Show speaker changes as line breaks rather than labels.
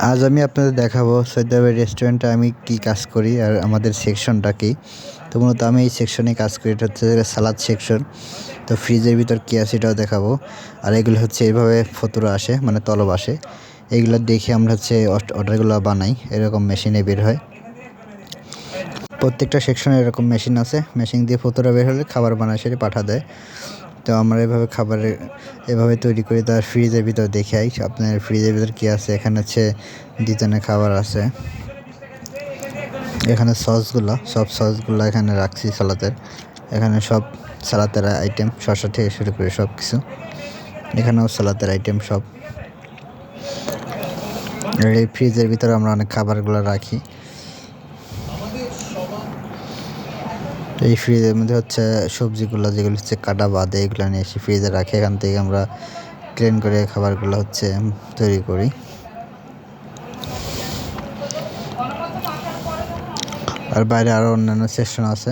আজ আমি আপনাদের দেখাবো সৌদি আরবের রেস্টুরেন্টে আমি কি কাজ করি আর আমাদের সেকশনটা কি। তো মূলত আমি এই সেকশনে কাজ করি, এটা হচ্ছে সালাদ সেকশন। তো ফ্রিজের ভিতর কী আছে এটাও দেখাবো। আর এগুলো হচ্ছে এইভাবে ফতুরা আসে, মানে তলব আসে, এইগুলো দেখে আমরা হচ্ছে অর্ডারগুলো বানাই, এরকম মেশিনে বের হয়। প্রত্যেকটা সেকশনে এরকম মেশিন আছে, মেশিন দিয়ে ফতুরা বের হলে খাবার বানায় সেটা পাঠা দেয়। তো আমরা এভাবে খাবারের এভাবে তৈরি করি। তার ফ্রিজের ভিতর দেখাই আপনার ফ্রিজের ভিতর কী আছে। এখানে হচ্ছে ডিজাইনের খাবার আছে, এখানে সব সসগুলো এখানে রাখছি সালাদের। এখানে সব সালাদের আইটেম, শসা থেকে শুরু করে সব কিছু, এখানেও সালাদের আইটেম সব। আর এই ফ্রিজের ভিতরে আমরা অনেক খাবারগুলো রাখি। এই ফ্রিজের মধ্যে হচ্ছে সবজিগুলো যেগুলো হচ্ছে কাটা বাদে এগুলো নিয়ে এসে ফ্রিজে রাখি, এখান থেকে আমরা ক্লিন করে খাবারগুলো হচ্ছে তৈরি করি। আর বাইরে আরও অন্যান্য সেকশন আছে।